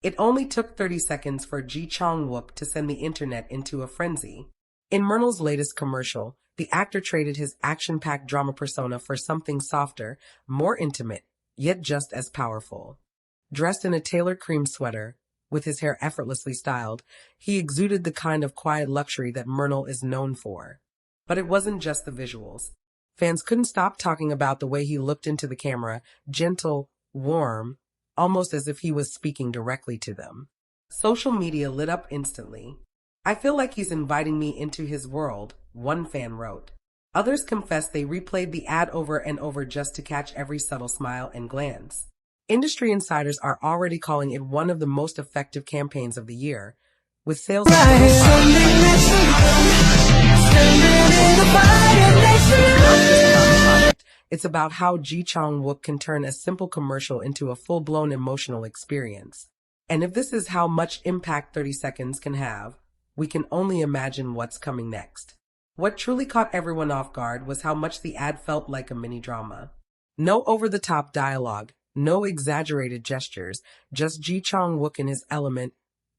It only took 30 seconds for Chang Wook to send the internet into a frenzy. In MERNEL's latest commercial, the actor traded his action-packed drama persona for something softer, more intimate, yet just as powerful. Dressed in a tailored cream sweater, with his hair effortlessly styled, he exuded the kind of quiet luxury that MERNEL is known for. But it wasn't just the visuals. Fans couldn't stop talking about the way he looked into the camera, gentle, warm, almost as if he was speaking directly to them. Social media lit up instantly. "I feel like he's inviting me into his world," one fan wrote. Others confessed they replayed the ad over and over just to catch every subtle smile and glance. Industry insiders are already calling it one of the most effective campaigns of the year, with sales It's about how Chang Wook can turn a simple commercial into a full-blown emotional experience. And if this is how much impact 30 seconds can have, we can only imagine what's coming next. What truly caught everyone off guard was how much the ad felt like a mini-drama. No over-the-top dialogue, no exaggerated gestures, just Chang Wook in his element,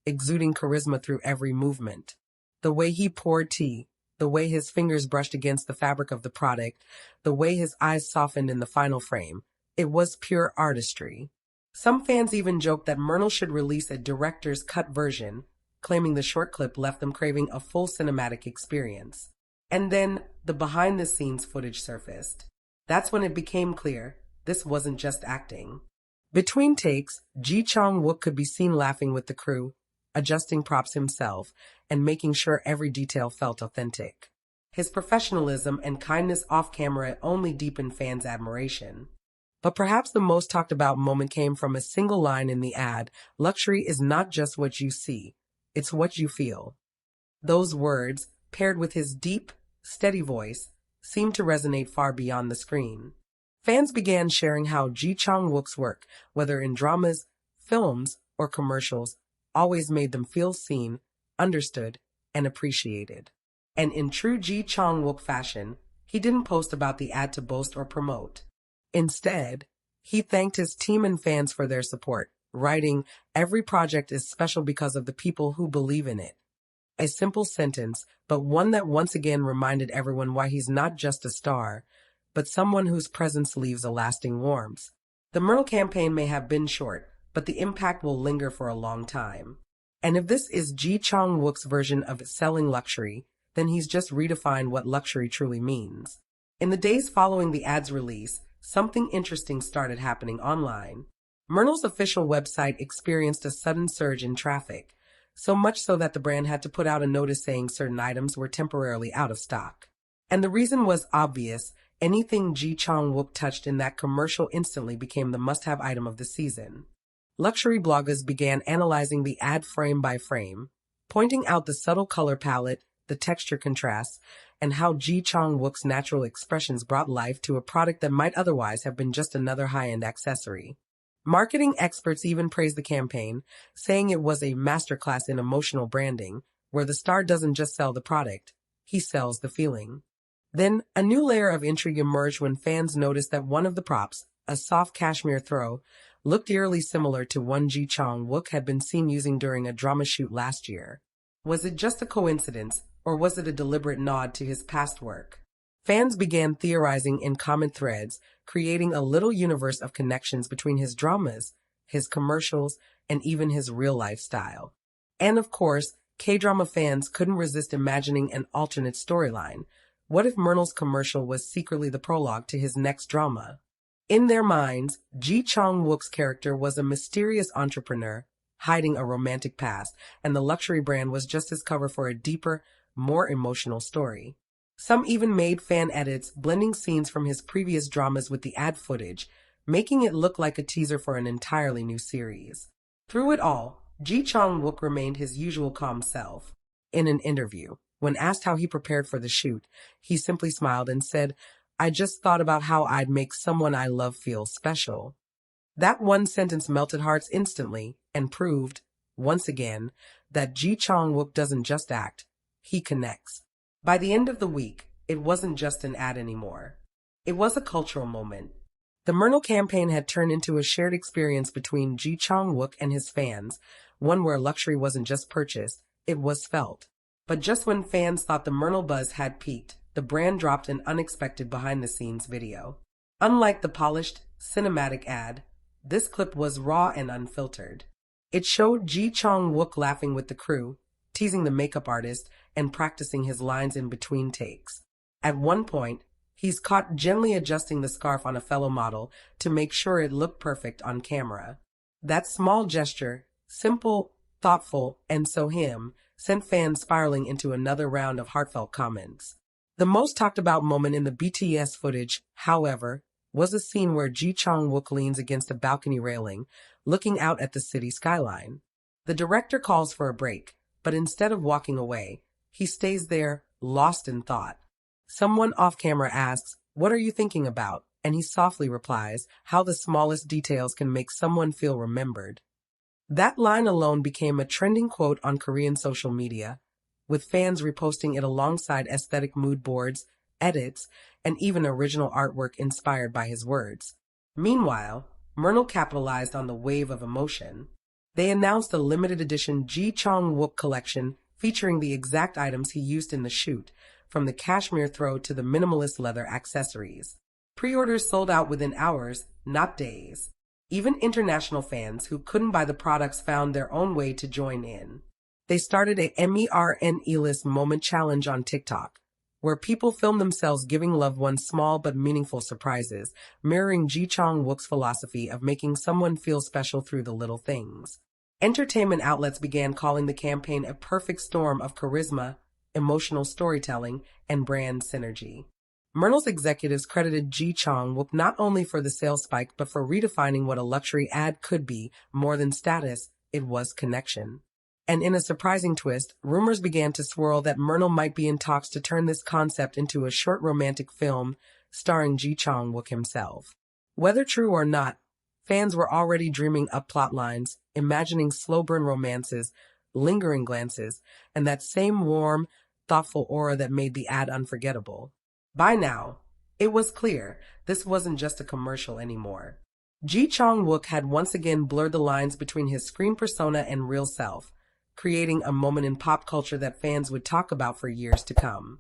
exuding charisma through every movement. The way he poured tea, the way his fingers brushed against the fabric of the product, the way his eyes softened in the final frame, it was pure artistry. Some fans even joked that MERNEL should release a director's cut version, claiming the short clip left them craving a full cinematic experience. And then the behind-the-scenes footage surfaced. That's when it became clear this wasn't just acting. Between takes, Chang Wook could be seen laughing with the crew, adjusting props himself, and making sure every detail felt authentic. His professionalism and kindness off-camera only deepened fans' admiration. But perhaps the most talked about moment came from a single line in the ad: "Luxury is not just what you see, it's what you feel." Those words, paired with his deep, steady voice, seemed to resonate far beyond the screen. Fans began sharing how Chang Wook's work, whether in dramas, films, or commercials, always made them feel seen, understood, and appreciated. And in true Chang Wook fashion, he didn't post about the ad to boast or promote. Instead, he thanked his team and fans for their support, writing, "Every project is special because of the people who believe in it." A simple sentence, but one that once again reminded everyone why he's not just a star, but someone whose presence leaves a lasting warmth. The MERNEL campaign may have been short, but the impact will linger for a long time. And if this is Chang Wook's version of selling luxury, then he's just redefined what luxury truly means. In the days following the ad's release, something interesting started happening online. MERNEL's official website experienced a sudden surge in traffic, so much so that the brand had to put out a notice saying certain items were temporarily out of stock. And the reason was obvious: anything Chang Wook touched in that commercial instantly became the must-have item of the season. Luxury bloggers began analyzing the ad frame by frame, pointing out the subtle color palette, the texture contrasts, and how Chang Wook's natural expressions brought life to a product that might otherwise have been just another high-end accessory. Marketing experts even praised the campaign, saying it was a masterclass in emotional branding, where the star doesn't just sell the product, he sells the feeling. Then, a new layer of intrigue emerged when fans noticed that one of the props, a soft cashmere throw, looked eerily similar to one Chang Wook had been seen using during a drama shoot last year. Was it just a coincidence, or was it a deliberate nod to his past work? Fans began theorizing in comment threads, creating a little universe of connections between his dramas, his commercials, and even his real-life style. And of course, K-drama fans couldn't resist imagining an alternate storyline. What if MERNEL's commercial was secretly the prologue to his next drama? In their minds, Chang Wook's character was a mysterious entrepreneur, hiding a romantic past, and the luxury brand was just his cover for a deeper, more emotional story. Some even made fan edits, blending scenes from his previous dramas with the ad footage, making it look like a teaser for an entirely new series. Through it all, Chang Wook remained his usual calm self. In an interview, when asked how he prepared for the shoot, he simply smiled and said, "I just thought about how I'd make someone I love feel special." That one sentence melted hearts instantly and proved, once again, that Chang Wook doesn't just act, he connects. By the end of the week, it wasn't just an ad anymore. It was a cultural moment. The MERNEL campaign had turned into a shared experience between Chang Wook and his fans, one where luxury wasn't just purchased, it was felt. But just when fans thought the MERNEL buzz had peaked, the brand dropped an unexpected behind-the-scenes video. Unlike the polished, cinematic ad, this clip was raw and unfiltered. It showed Chang Wook laughing with the crew, teasing the makeup artist, and practicing his lines in between takes. At one point, he's caught gently adjusting the scarf on a fellow model to make sure it looked perfect on camera. That small gesture, simple, thoughtful, and so him, sent fans spiraling into another round of heartfelt comments. The most talked about moment in the BTS footage, however, was a scene where Chang Wook leans against a balcony railing, looking out at the city skyline. The director calls for a break, but instead of walking away, he stays there, lost in thought. Someone off-camera asks, "What are you thinking about?" And he softly replies, "How the smallest details can make someone feel remembered." That line alone became a trending quote on Korean social media, with fans reposting it alongside aesthetic mood boards, edits, and even original artwork inspired by his words. Meanwhile, MERNEL capitalized on the wave of emotion. They announced a limited edition Chang Wook collection featuring the exact items he used in the shoot, from the cashmere throw to the minimalist leather accessories. Pre-orders sold out within hours, not days. Even international fans who couldn't buy the products found their own way to join in. They started a MERNEL moment challenge on TikTok, where people filmed themselves giving loved ones small but meaningful surprises, mirroring Chang Wook's philosophy of making someone feel special through the little things. Entertainment outlets began calling the campaign a perfect storm of charisma, emotional storytelling, and brand synergy. MERNEL's executives credited Chang Wook not only for the sales spike but for redefining what a luxury ad could be. More than status, it was connection. And in a surprising twist, rumors began to swirl that MERNEL might be in talks to turn this concept into a short romantic film starring Chang Wook himself. Whether true or not, fans were already dreaming up plot lines, imagining slow-burn romances, lingering glances, and that same warm, thoughtful aura that made the ad unforgettable. By now, it was clear this wasn't just a commercial anymore. Chang Wook had once again blurred the lines between his screen persona and real self, creating a moment in pop culture that fans would talk about for years to come.